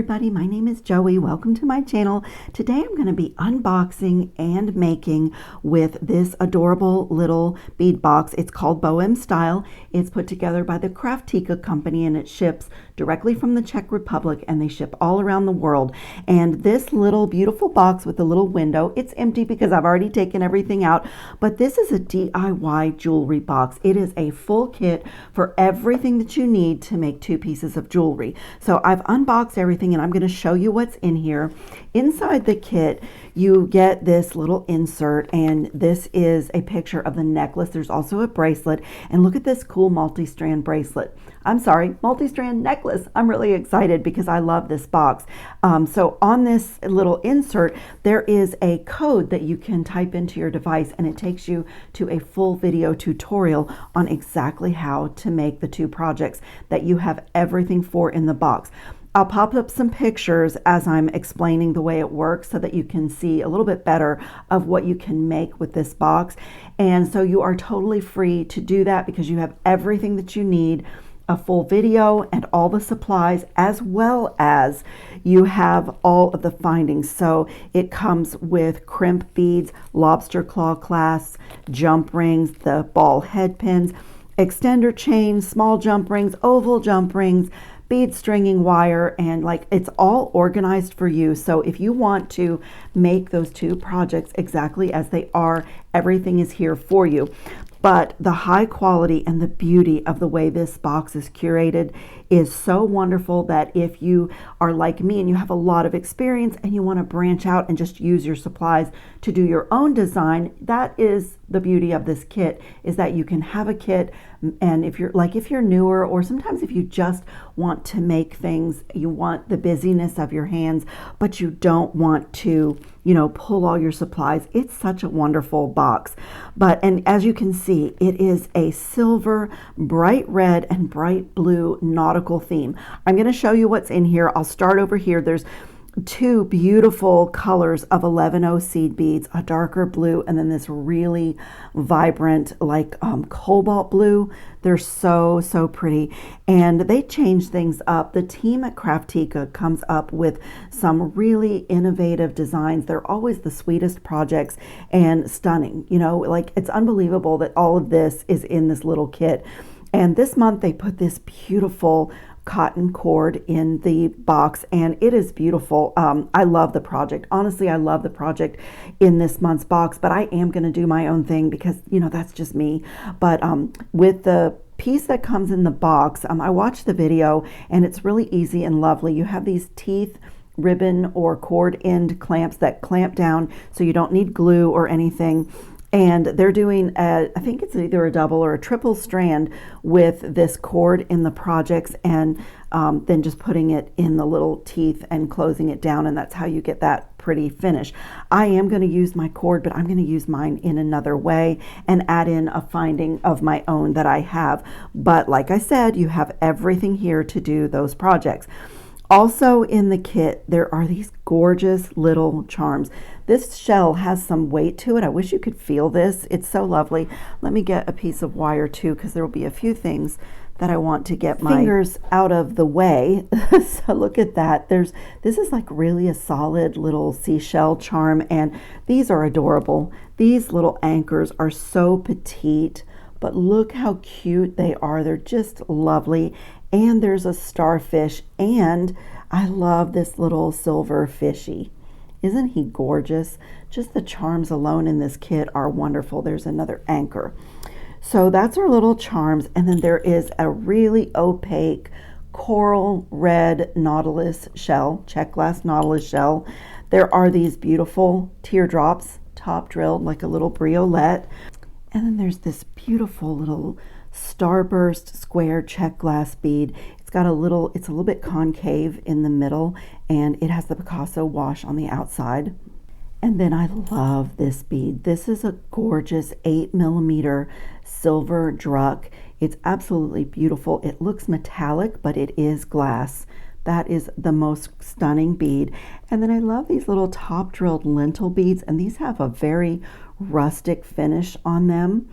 everybody, my name is Joey. Welcome to my channel. Today I'm going to be unboxing and making with this adorable little bead box. It's called Bohem style. It's put together by the Craftica company and it ships directly from the Czech Republic and they ship all around the world. And this little beautiful box with a little window, it's empty because I've already taken everything out, but this is a DIY jewelry box. It is a full kit for everything that you need to make two pieces of jewelry. So I've unboxed everything and I'm going to show you what's in here. Inside the kit, you get this little insert, and this is a picture of the necklace. There's also a bracelet, and look at this cool multi-strand bracelet. Multi-strand necklace. I'm really excited because I love this box. So on this little insert, there is a code that you can type into your device, and it takes you to a full video tutorial on exactly how to make the two projects that you have everything for in the box. I'll pop up some pictures as I'm explaining the way it works so that you can see a little bit better of what you can make with this box. And so you are totally free to do that because you have everything that you need, a full video and all the supplies, as well as you have all of the findings. So it comes with crimp beads, lobster claw clasps, jump rings, the ball head pins, extender chains, small jump rings, oval jump rings, bead stringing wire, and it's all organized for you. So if you want to make those two projects exactly as they are, everything is here for you. But the high quality and the beauty of the way this box is curated is so wonderful that if you are like me and you have a lot of experience and you want to branch out and just use your supplies to do your own design, that is the beauty of this kit, is that you can have a kit. And if you're newer, or sometimes if you just want to make things, you want the busyness of your hands, but you don't want to, pull all your supplies, it's such a wonderful box. And as you can see, it is a silver, bright red, and bright blue nautical theme. I'm going to show you what's in here. I'll start over here. There's two beautiful colors of 11O seed beads, a darker blue and then this really vibrant cobalt blue. They're so pretty, and they change things up. The team at Craftica comes up with some really innovative designs. They're always the sweetest projects and stunning. It's unbelievable that all of this is in this little kit. And this month they put this beautiful cotton cord in the box, and it is beautiful. I love the project. Honestly, I love the project in this month's box, but I am going to do my own thing because, that's just me. But with the piece that comes in the box, I watched the video and it's really easy and lovely. You have these teeth, ribbon or cord end clamps that clamp down so you don't need glue or anything. And they're doing, I think it's either a double or a triple strand with this cord in the projects, and then just putting it in the little teeth and closing it down, and that's how you get that pretty finish. I am going to use my cord, but I'm going to use mine in another way and add in a finding of my own that I have. But like I said, you have everything here to do those projects. Also in the kit, there are these gorgeous little charms. This shell has some weight to it. I wish you could feel this. It's so lovely. Let me get a piece of wire too, because there will be a few things that I want to get my fingers out of the way. So look at that. This is really a solid little seashell charm, and these are adorable. These little anchors are so petite, but look how cute they are. They're just lovely. And there's a starfish, and I love this little silver fishy. Isn't he gorgeous? Just the charms alone in this kit are wonderful. There's another anchor. So that's our little charms, and then there is a really opaque coral red nautilus shell, Czech glass nautilus shell. There are these beautiful teardrops, top drilled like a little briolette. And then there's this beautiful little starburst square Czech glass bead. It's a little bit concave in the middle, and it has the Picasso wash on the outside. And then I love this bead. This is a gorgeous 8mm silver druck. It's absolutely beautiful. It looks metallic, but it is glass. That is the most stunning bead. And then I love these little top drilled lentil beads, and these have a very rustic finish on them.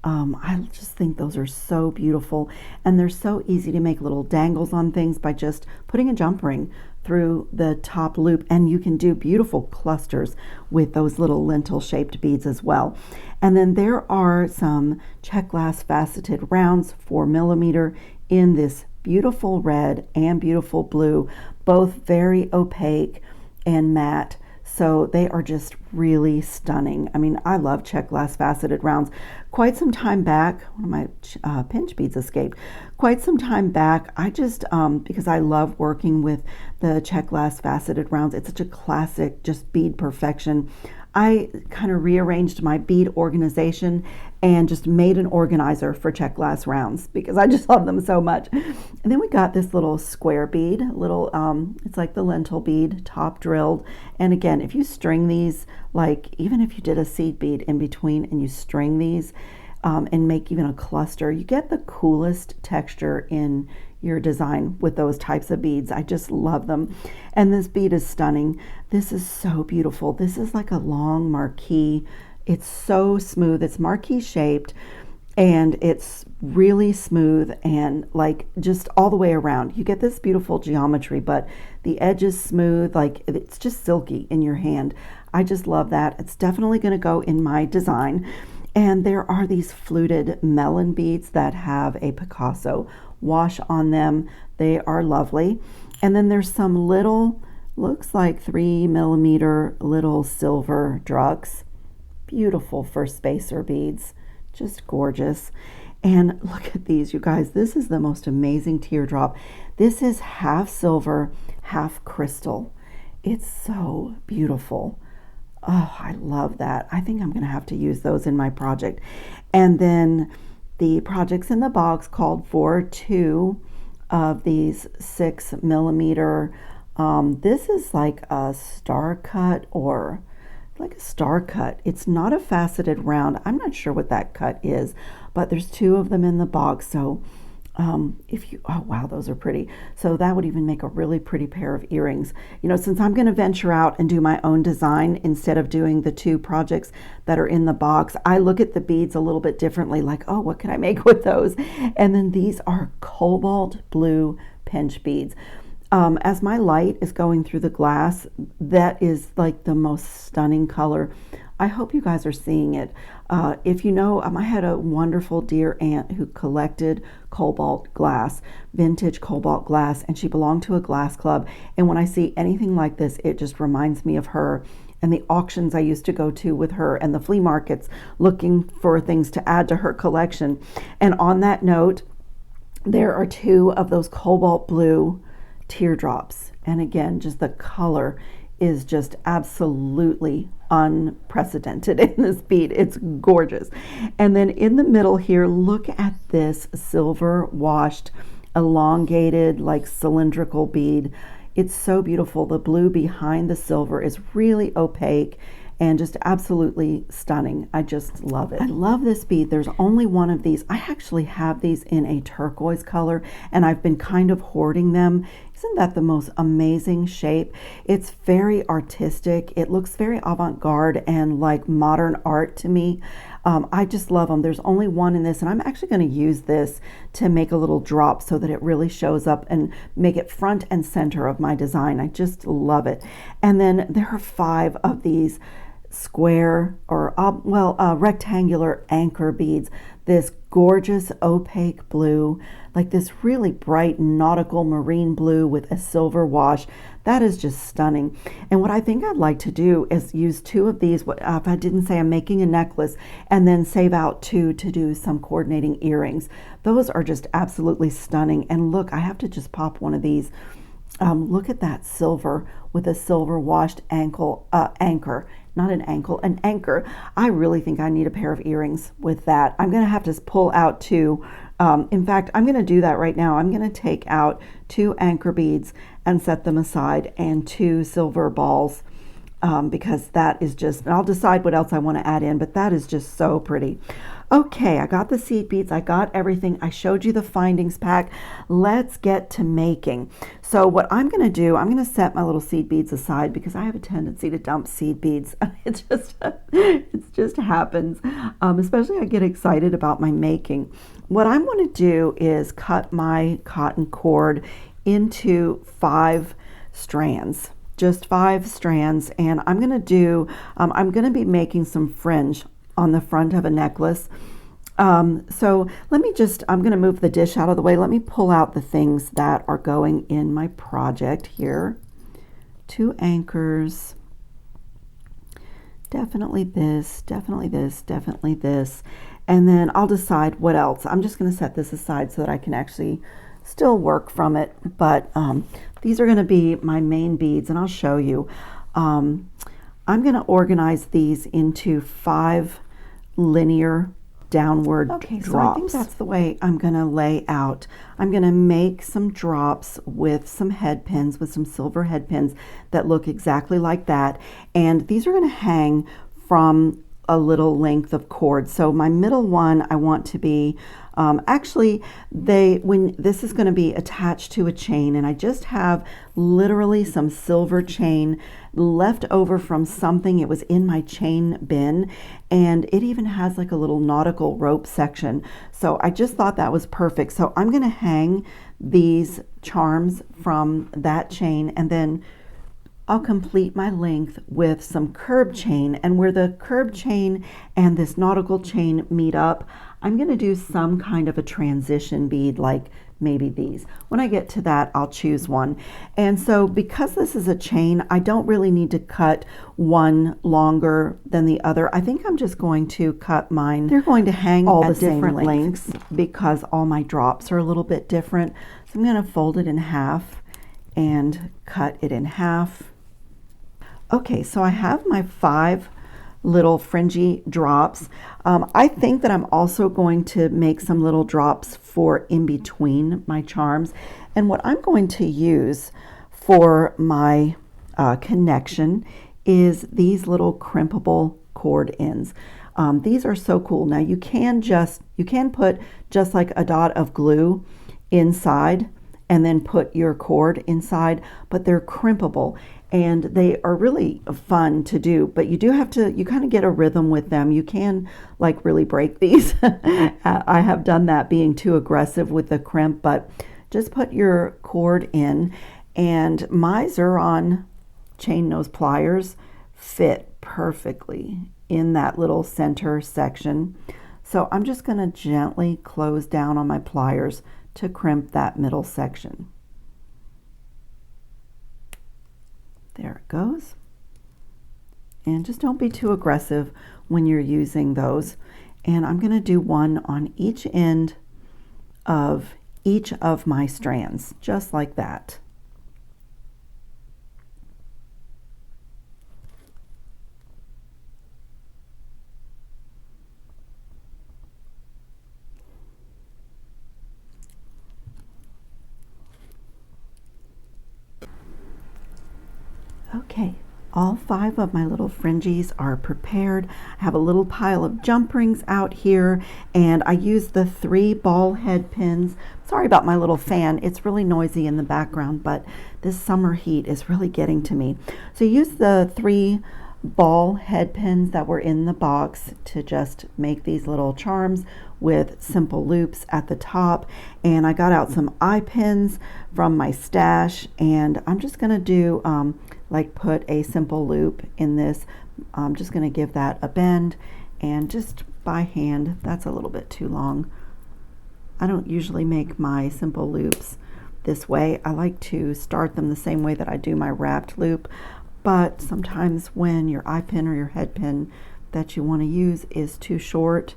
I just think those are so beautiful, and they're so easy to make little dangles on things by just putting a jump ring through the top loop, and you can do beautiful clusters with those little lentil shaped beads as well. And then there are some Czech glass faceted rounds, 4mm, in this beautiful red and beautiful blue, both very opaque and matte. So they are just really stunning. I mean, I love Czech glass faceted rounds. Quite some time back, one of my pinch beads escaped. Quite some time back, I just, because I love working with the Czech glass faceted rounds, it's such a classic, just bead perfection. I kind of rearranged my bead organization and just made an organizer for Czech glass rounds because I just love them so much. And then we got this little square bead, little, it's like the lentil bead, top drilled. And again, if you string these, like even if you did a seed bead in between and you string these and make even a cluster, you get the coolest texture in your design with those types of beads. I just love them. And this bead is stunning. This is so beautiful. This is like a long marquee. It's so smooth. It's marquee shaped and it's really smooth and like just all the way around. You get this beautiful geometry, but the edge is smooth, like it's just silky in your hand. I just love that. It's definitely going to go in my design. And there are these fluted melon beads that have a Picasso wash on them. They are lovely. And then there's some little, looks like 3mm little silver drugs. Beautiful for spacer beads, just gorgeous. And look at these, you guys. This is the most amazing teardrop. This is half silver, half crystal. It's so beautiful. Oh, I love that. I think I'm going to have to use those in my project. And then the projects in the box called for 2 of these 6mm. This is like a star cut or like a star cut. It's not a faceted round. I'm not sure what that cut is, but there's 2 of them in the box. So if you, oh wow, those are pretty. So that would even make a really pretty pair of earrings. You know, since I'm going to venture out and do my own design instead of doing the 2 projects that are in the box, I look at the beads a little bit differently, like, oh, what can I make with those? And then these are cobalt blue pinch beads. As my light is going through the glass, that is like the most stunning color. I hope you guys are seeing it. If you know, I had a wonderful dear aunt who collected cobalt glass, vintage cobalt glass, and she belonged to a glass club. And when I see anything like this, it just reminds me of her and the auctions I used to go to with her and the flea markets looking for things to add to her collection. And on that note, there are 2 of those cobalt blue teardrops. And again, just the color is just absolutely unprecedented in this bead. It's gorgeous. And then in the middle here, look at this silver washed, elongated, like cylindrical bead. It's so beautiful. The blue behind the silver is really opaque and just absolutely stunning. I just love it. I love this bead. There's only 1 of these. I actually have these in a turquoise color and I've been kind of hoarding them. Isn't that the most amazing shape? It's very artistic. It looks very avant-garde and like modern art to me. I just love them. There's only 1 in this, and I'm actually going to use this to make a little drop so that it really shows up and make it front and center of my design. I just love it. And then there are 5 of these square or rectangular anchor beads. This gorgeous opaque blue, like this really bright nautical marine blue with a silver wash. That is just stunning. And what I think I'd like to do is use 2 of these. If I didn't say I'm making a necklace, and then save out 2 to do some coordinating earrings. Those are just absolutely stunning. And look, I have to just pop one of these. Look at that silver with a silver washed anchor. Not an ankle, an anchor. I really think I need a pair of earrings with that. I'm going to have to pull out 2. In fact, I'm going to do that right now. I'm going to take out 2 anchor beads and set them aside, and 2 silver balls because that is just, and I'll decide what else I want to add in, but that is just so pretty. Okay, I got the seed beads, I got everything. I showed you the findings pack. Let's get to making. So what I'm going to do, I'm going to set my little seed beads aside because I have a tendency to dump seed beads. It just happens, especially I get excited about my making. What I'm going to do is cut my cotton cord into 5 strands, just 5 strands, and I'm going to do, I'm going to be making some fringe on the front of a necklace. So let me just, I'm going to move the dish out of the way. Let me pull out the things that are going in my project here. 2 anchors, definitely this, definitely this, definitely this, and then I'll decide what else. I'm just going to set this aside so that I can actually still work from it, but these are going to be my main beads, and I'll show you. I'm going to organize these into 5 linear downward drops. So I think that's the way I'm going to lay out. I'm going to make some drops with some head pins, with some silver head pins that look exactly like that, and these are going to hang from a little length of cord. So my middle one I want to be actually this is going to be attached to a chain, and I just have literally some silver chain left over from something. It was in my chain bin, and it even has like a little nautical rope section, so I just thought that was perfect. So I'm going to hang these charms from that chain, and then I'll complete my length with some curb chain, and where the curb chain and this nautical chain meet up, I'm going to do some kind of a transition bead, like maybe these. When I get to that, I'll choose one. And so because this is a chain, I don't really need to cut one longer than the other. I think I'm just going to cut mine. They're going to hang all the different lengths because all my drops are a little bit different. So I'm going to fold it in half and cut it in half. Okay, so I have my 5 little fringy drops. I think that I'm also going to make some little drops for in between my charms. And what I'm going to use for my connection is these little crimpable cord ends. These are so cool. Now you can put just like a dot of glue inside and then put your cord inside, but they're crimpable. And they are really fun to do, but you do have to, you kind of get a rhythm with them. You can like really break these. I have done that, being too aggressive with the crimp, but just put your cord in, and my Xuron chain nose pliers fit perfectly in that little center section. So I'm just going to gently close down on my pliers to crimp that middle section. There it goes. And just don't be too aggressive when you're using those. And I'm going to do one on each end of each of my strands, just like that. Okay, all 5 of my little fringies are prepared. I have a little pile of jump rings out here, and I used the 3 ball head pins. Sorry about my little fan. It's really noisy in the background, but this summer heat is really getting to me. So use the 3 ball head pins that were in the box to just make these little charms with simple loops at the top. And I got out some eye pins from my stash, and I'm just going to do like put a simple loop in this. I'm just going to give that a bend, and just by hand, that's a little bit too long. I don't usually make my simple loops this way. I like to start them the same way that I do my wrapped loop, but sometimes when your eye pin or your head pin that you want to use is too short,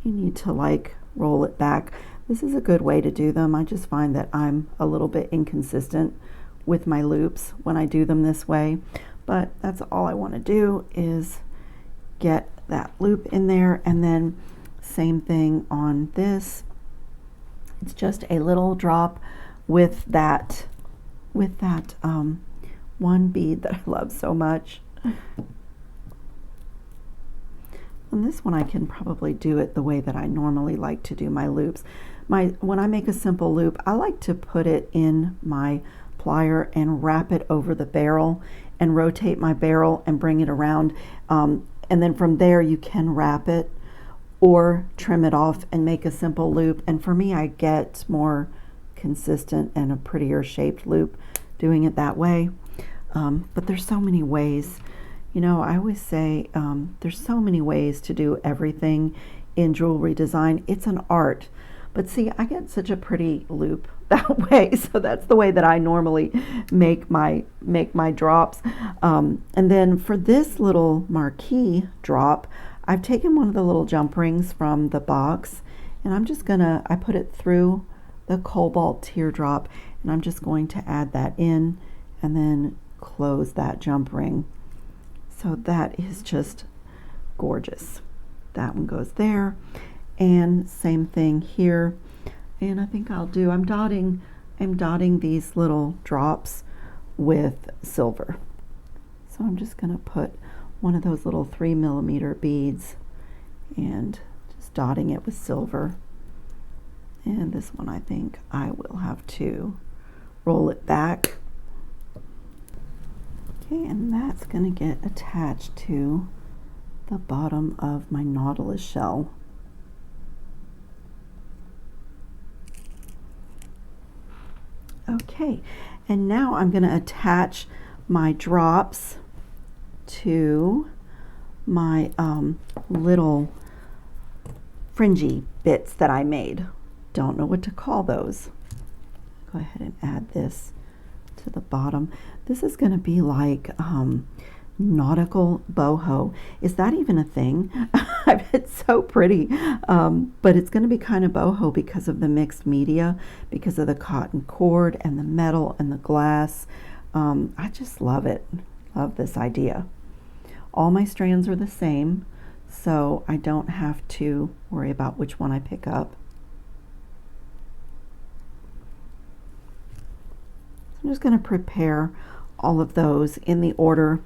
you need to like roll it back. This is a good way to do them. I just find that I'm a little bit inconsistent with my loops when I do them this way, but that's all I want to do is get that loop in there. And then same thing on this. It's just a little drop with that one bead that I love so much. And this one I can probably do it the way that I normally like to do my loops. When I make a simple loop, I like to put it in my plier and wrap it over the barrel and rotate my barrel and bring it around. And then from there you can wrap it or trim it off and make a simple loop. And for me, I get more consistent and a prettier shaped loop doing it that way. But there's so many ways. You know, I always say there's so many ways to do everything in jewelry design. It's an art. But see, I get such a pretty loop that way, so that's the way that I normally make my drops. And then for this little marquee drop, I've taken one of the little jump rings from the box, and I'm just gonna, I put it through the cobalt teardrop, and I'm just going to add that in and then close that jump ring. So that is just gorgeous. That one goes there, and same thing here. And I think I'm dotting these little drops with silver. So I'm just gonna put one of those little 3mm beads and just dotting it with silver. And this one, I think I will have to roll it back. Okay, and that's gonna get attached to the bottom of my Nautilus shell. Okay, and now I'm gonna attach my drops to my little fringy bits that I made. Don't know what to call those. Go ahead and add this to the bottom. This is going to be like nautical boho. Is that even a thing? It's so pretty, but it's going to be kind of boho because of the mixed media, because of the cotton cord and the metal and the glass. I just love it. Love this idea. All my strands are the same, so I don't have to worry about which one I pick up. I'm just going to prepare all of those in the order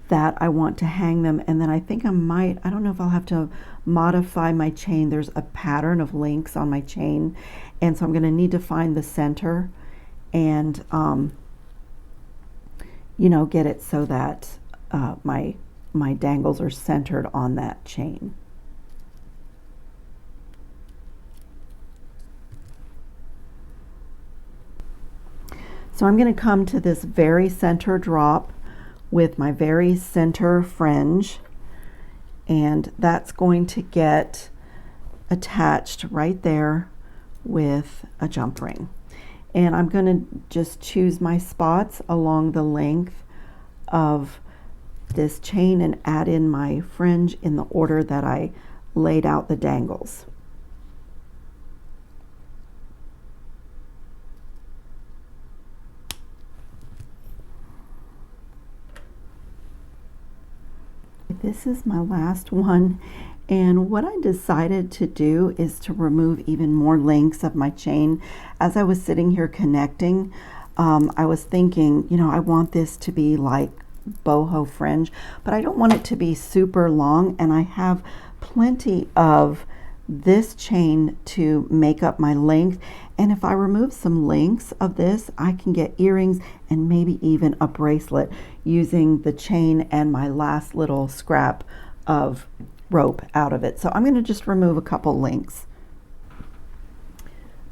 that I want to hang them, and then I think I don't know if I'll have to modify my chain. There's a pattern of links on my chain, and so I'm going to need to find the center and you know, get it so that my dangles are centered on that chain. So I'm going to come to this very center drop with my very center fringe, and that's going to get attached right there with a jump ring. And I'm going to just choose my spots along the length of this chain and add in my fringe in the order that I laid out the dangles. This is my last one, and what I decided to do is to remove even more links of my chain. As I was sitting here connecting, I was thinking, you know, I want this to be like boho fringe, but I don't want it to be super long, and I have plenty of this chain to make up my length. And if I remove some links of this, I can get earrings and maybe even a bracelet using the chain and my last little scrap of rope out of it. So I'm going to just remove a couple links.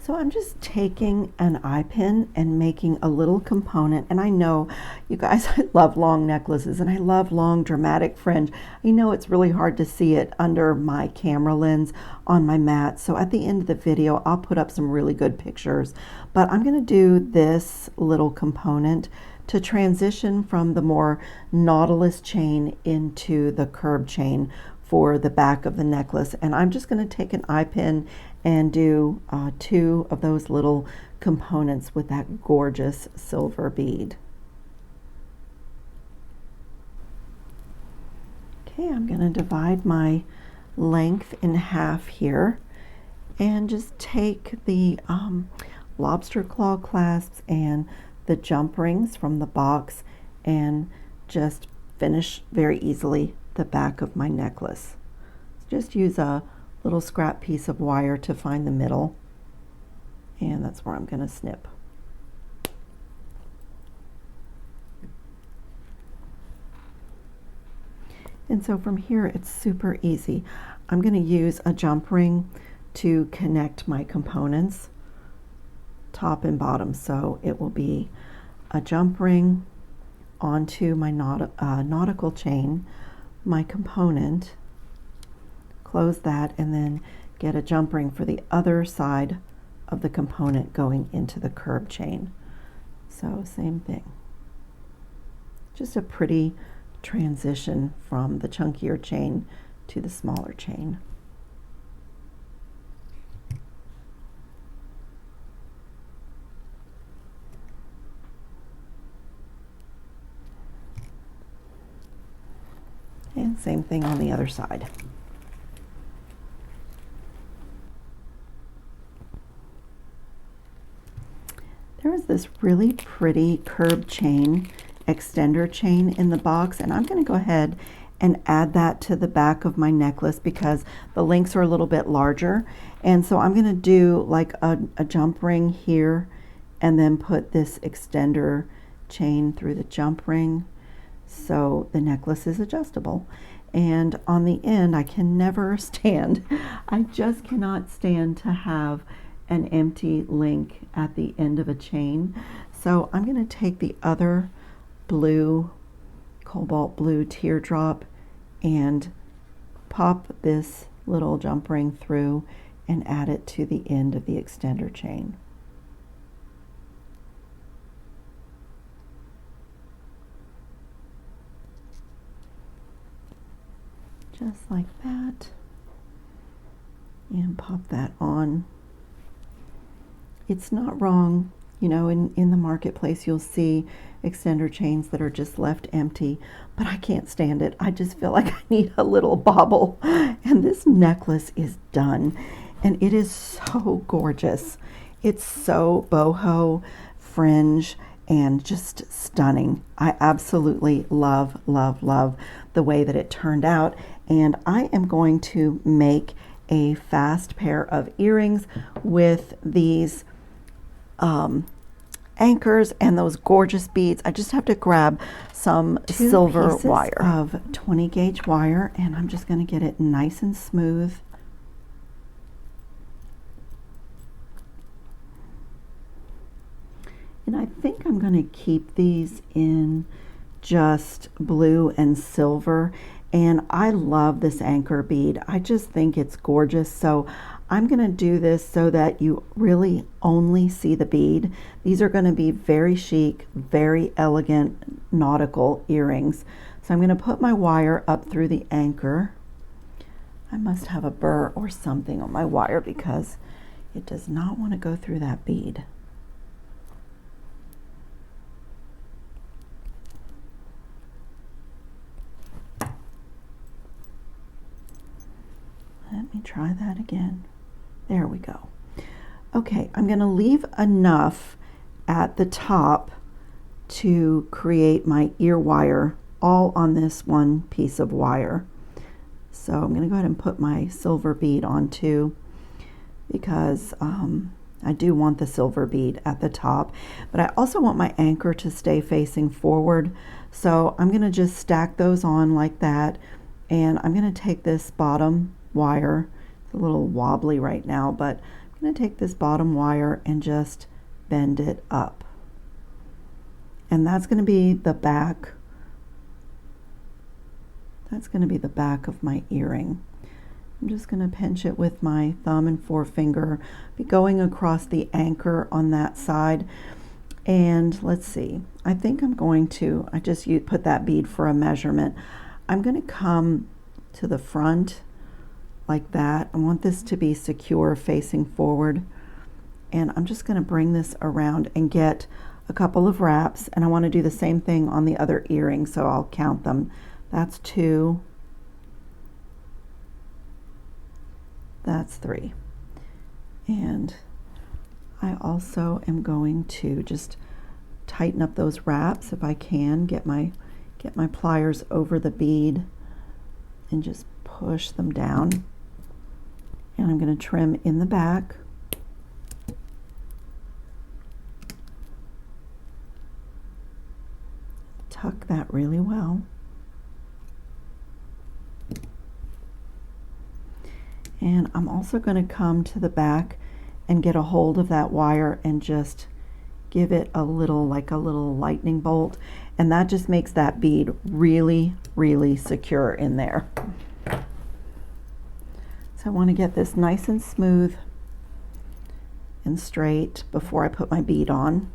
So I'm just taking an eye pin and making a little component. And I know, you guys, I love long necklaces and I love long dramatic fringe. I know it's really hard to see it under my camera lens on my mat. So at the end of the video, I'll put up some really good pictures. But I'm going to do this little component to transition from the more Nautilus chain into the curb chain for the back of the necklace. And I'm just going to take an eye pin and do 2 of those little components with that gorgeous silver bead. Okay, I'm going to divide my length in half here and just take the lobster claw clasps and the jump rings from the box and just finish very easily the back of my necklace. Just use a little scrap piece of wire to find the middle, and that's where I'm going to snip. And so from here it's super easy. I'm going to use a jump ring to connect my components top and bottom. So it will be a jump ring onto my nautical chain, my component, close that, and then get a jump ring for the other side of the component going into the curb chain. So same thing. Just a pretty transition from the chunkier chain to the smaller chain. And same thing on the other side. There is this really pretty curb chain, extender chain in the box, and I'm going to go ahead and add that to the back of my necklace because the links are a little bit larger. And so I'm going to do like a jump ring here and then put this extender chain through the jump ring so the necklace is adjustable. And on the end, I can never stand, I just cannot stand to have an empty link at the end of a chain. So I'm going to take the other blue, cobalt blue teardrop and pop this little jump ring through and add it to the end of the extender chain. Just like that, and pop that on. It's not wrong, you know, in the marketplace you'll see extender chains that are just left empty, but I can't stand it. I just feel like I need a little bobble. And this necklace is done, and it is so gorgeous. It's so boho, fringe, and just stunning. I absolutely love, love, love the way that it turned out. And I am going to make a fast pair of earrings with these anchors and those gorgeous beads. I just have to grab some silver wire of 20 gauge wire, and I'm just going to get it nice and smooth. And I think I'm going to keep these in just blue and silver. And I love this anchor bead. I just think it's gorgeous. So I'm going to do this so that you really only see the bead. These are going to be very chic, very elegant nautical earrings. So I'm going to put my wire up through the anchor. I must have a burr or something on my wire because it does not want to go through that bead. Let me try that again. There we go. Okay, I'm going to leave enough at the top to create my ear wire all on this one piece of wire. So I'm going to go ahead and put my silver bead on too, because I do want the silver bead at the top, but I also want my anchor to stay facing forward. So I'm going to just stack those on like that, and I'm going to take this bottom wire. It's a little wobbly right now, but I'm going to take this bottom wire and just bend it up. And that's going to be the back. That's going to be the back of my earring. I'm just going to pinch it with my thumb and forefinger, be going across the anchor on that side. And let's see, I think I'm going to, I just put that bead for a measurement. I'm going to come to the front like that. I want this to be secure facing forward, and I'm just going to bring this around and get a couple of wraps, and I want to do the same thing on the other earring, so I'll count them. That's 2, that's 3, and I also am going to just tighten up those wraps if I can, get my pliers over the bead and just push them down. And I'm going to trim in the back. Tuck that really well. And I'm also going to come to the back and get a hold of that wire and just give it a little, like a little lightning bolt, and that just makes that bead really, really secure in there. So I want to get this nice and smooth and straight before I put my bead on.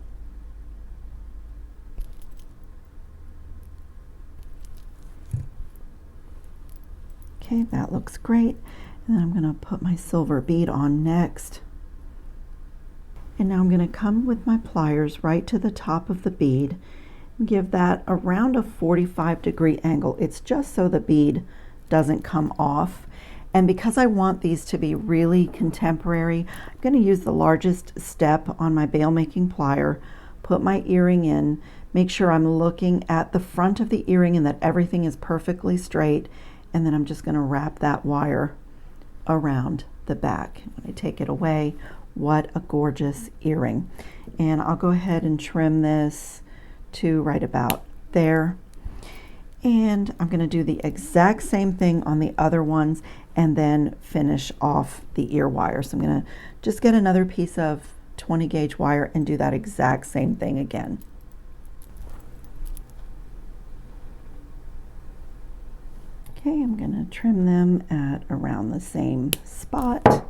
Okay, that looks great. And then I'm going to put my silver bead on next. And now I'm going to come with my pliers right to the top of the bead and give that around a 45-degree angle. It's just so the bead doesn't come off. And because I want these to be really contemporary, I'm going to use the largest step on my bail making plier, put my earring in, make sure I'm looking at the front of the earring and that everything is perfectly straight, and then I'm just going to wrap that wire around the back. When I take it away, what a gorgeous earring. And I'll go ahead and trim this to right about there. And I'm going to do the exact same thing on the other ones and then finish off the ear wire. So I'm going to just get another piece of 20 gauge wire and do that exact same thing again. Okay, I'm going to trim them at around the same spot.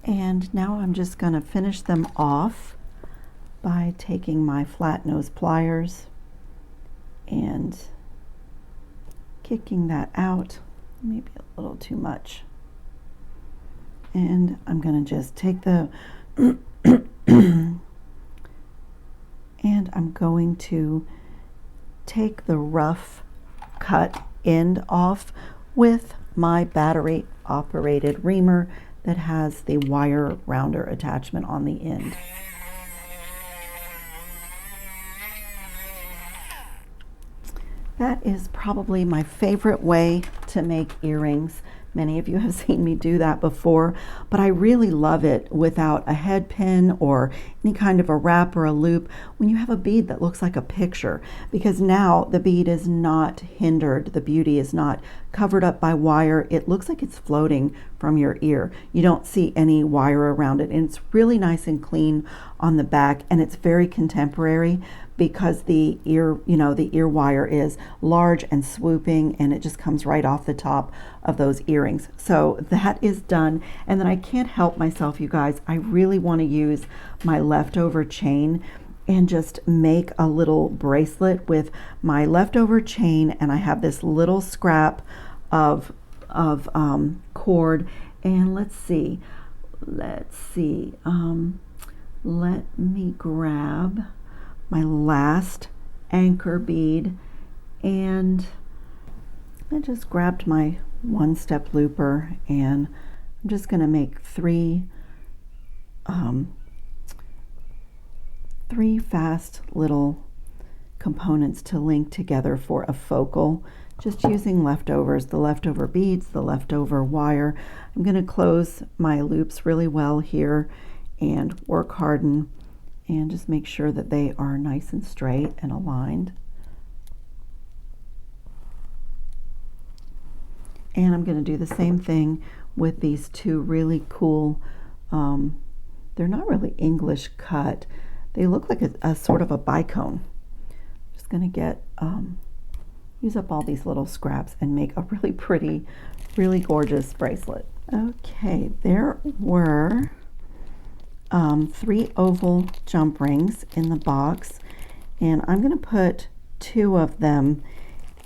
And now I'm just going to finish them off by taking my flat nose pliers and kicking that out, maybe a little too much. And I'm going to just take the and I'm going to take the rough cut end off with my battery operated reamer that has the wire rounder attachment on the end. That is probably my favorite way to make earrings. Many of you have seen me do that before, but I really love it without a head pin or any kind of a wrap or a loop when you have a bead that looks like a picture, because now the bead is not hindered. The beauty is not covered up by wire. It looks like it's floating from your ear. You don't see any wire around it, and it's really nice and clean on the back, and it's very contemporary because the ear, the ear wire is large and swooping, and it just comes right off the top of those earrings. So that is done. And then I can't help myself, you guys. I really want to use my leftover chain and just make a little bracelet with my leftover chain. And I have this little scrap of cord. And let's see. Let me grab my last anchor bead, and I just grabbed my one-step looper, and I'm just going to make three fast little components to link together for a focal, just using leftovers, the leftover beads, the leftover wire. I'm going to close my loops really well here and work harden and just make sure that they are nice and straight and aligned. And I'm going to do the same thing with these two really cool, they're not really English cut. They look like a sort of a bicone. Just going to get, use up all these little scraps and make a really pretty, really gorgeous bracelet. Okay, there were 3 oval jump rings in the box, and I'm going to put 2 of them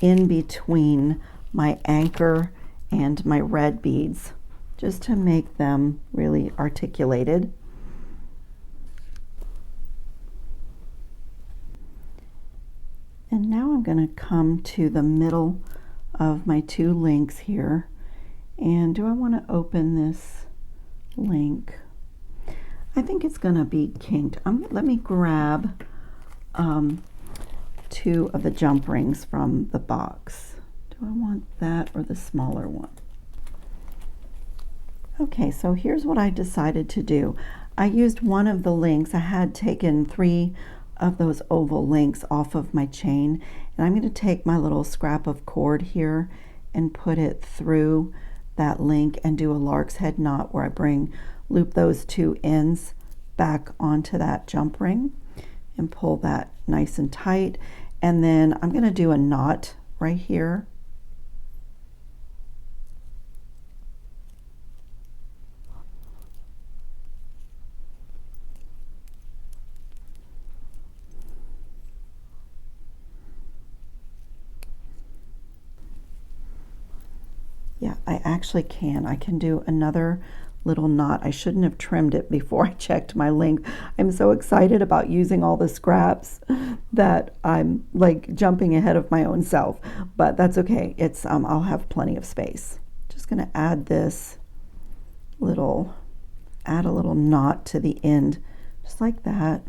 in between my anchor and my red beads just to make them really articulated. And now I'm going to come to the middle of my 2 links here, and do I want to open this link? I think it's going to be kinked. Let me grab 2 of the jump rings from the box. Do I want that or the smaller one? Okay, so here's what I decided to do. I used one of the links. I had taken 3 of those oval links off of my chain, and I'm going to take my little scrap of cord here and put it through that link and do a lark's head knot where I bring loop those two ends back onto that jump ring and pull that nice and tight. And then I'm going to do a knot right here. Yeah, I actually can. I can do another little knot. I shouldn't have trimmed it before I checked my length. I'm so excited about using all the scraps that I'm like jumping ahead of my own self, but that's okay. It's I'll have plenty of space. Just going to add this add a little knot to the end, just like that.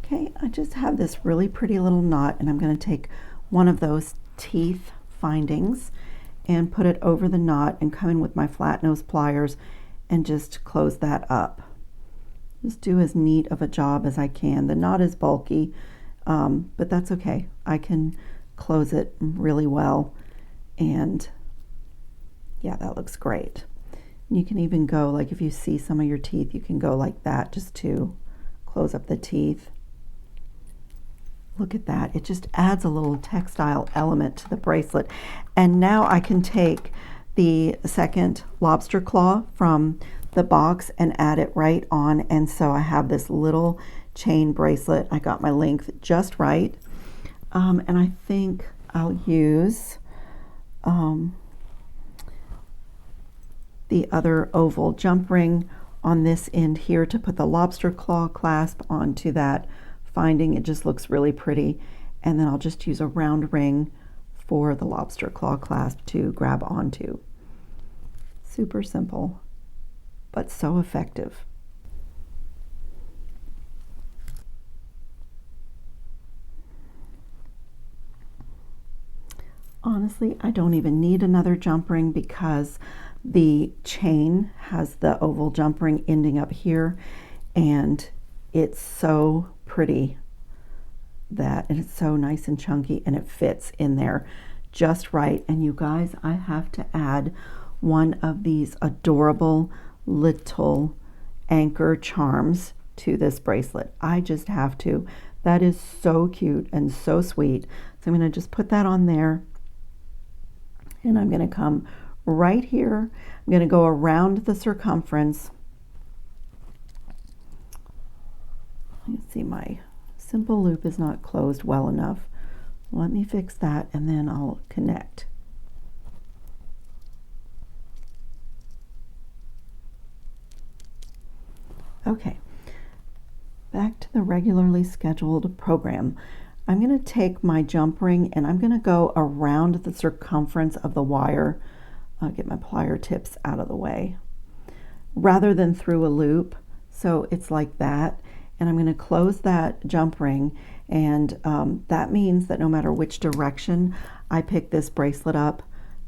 Okay, I just have this really pretty little knot, and I'm going to take one of those teeth findings and put it over the knot and come in with my flat nose pliers and just close that up. Just do as neat of a job as I can. The knot is bulky, but that's okay. I can close it really well, and yeah, that looks great. You can even go, like if you see some of your teeth, you can go like that just to close up the teeth. Look at that. It just adds a little textile element to the bracelet. And now I can take the second lobster claw from the box and add it right on. And so I have this little chain bracelet. I got my length just right. And I think I'll use the other oval jump ring on this end here to put the lobster claw clasp onto that finding. It just looks really pretty. And then I'll just use a round ring for the lobster claw clasp to grab onto. Super simple, but so effective. Honestly, I don't even need another jump ring because the chain has the oval jump ring ending up here, and it's so pretty and it's so nice and chunky, and it fits in there just right. And you guys, I have to add one of these adorable little anchor charms to this bracelet. I just have to. That is so cute and so sweet. So I'm going to just put that on there, and I'm going to come right here. I'm going to go around the circumference. Let's see, my simple loop is not closed well enough. Let me fix that, and then I'll connect. Okay, back to the regularly scheduled program. I'm going to take my jump ring and I'm going to go around the circumference of the wire. I'll get my plier tips out of the way rather than through a loop. So it's like that. And I'm going to close that jump ring, and that means that no matter which direction I pick this bracelet up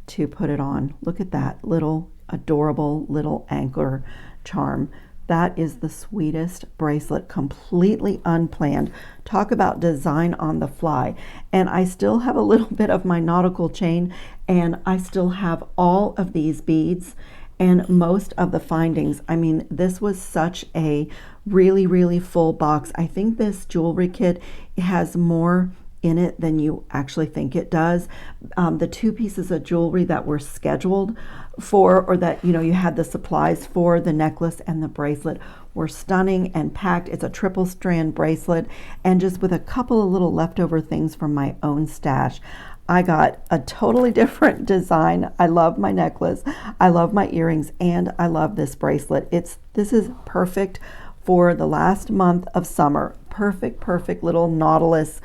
to put it on, look at that little adorable little anchor charm. That is the sweetest bracelet, completely unplanned. Talk about design on the fly. And I still have a little bit of my nautical chain, and I still have all of these beads and most of the findings. I mean, this was such a really, really full box. I think this jewelry kit has more in it than you actually think it does. The two pieces of jewelry that were scheduled for, or that you had the supplies for, the necklace and the bracelet, were stunning and packed. It's a triple strand bracelet, and just with a couple of little leftover things from my own stash, I got a totally different design. I love my necklace, I love my earrings, and I love this bracelet. This is perfect for the last month of summer. Perfect little nautilus,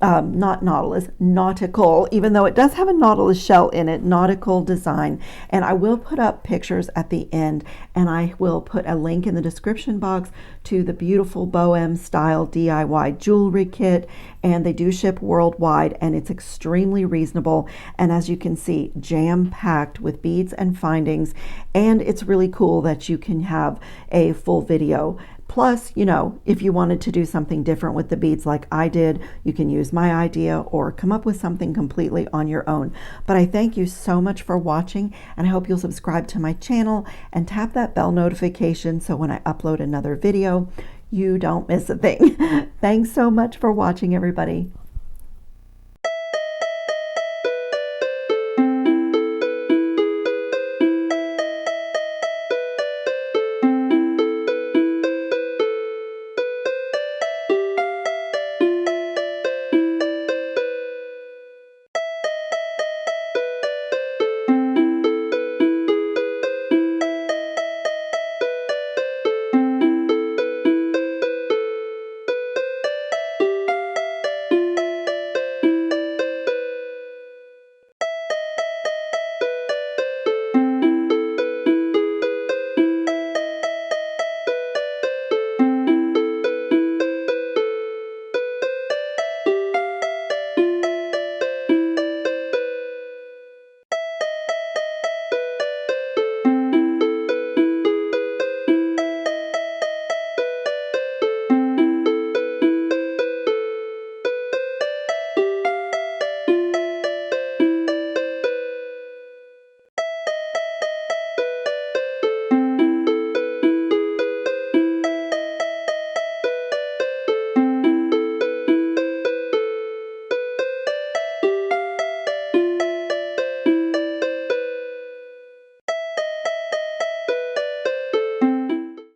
not nautilus, nautical, even though it does have a nautilus shell in it, nautical design. And I will put up pictures at the end, and I will put a link in the description box to the beautiful Bohem style DIY jewelry kit. And they do ship worldwide, and it's extremely reasonable. And as you can see, jam-packed with beads and findings. And it's really cool that you can have a full video Plus, you know, if you wanted to do something different with the beads like I did, you can use my idea or come up with something completely on your own. But I thank you so much for watching, and I hope you'll subscribe to my channel and tap that bell notification so when I upload another video, you don't miss a thing. Thanks so much for watching, everybody.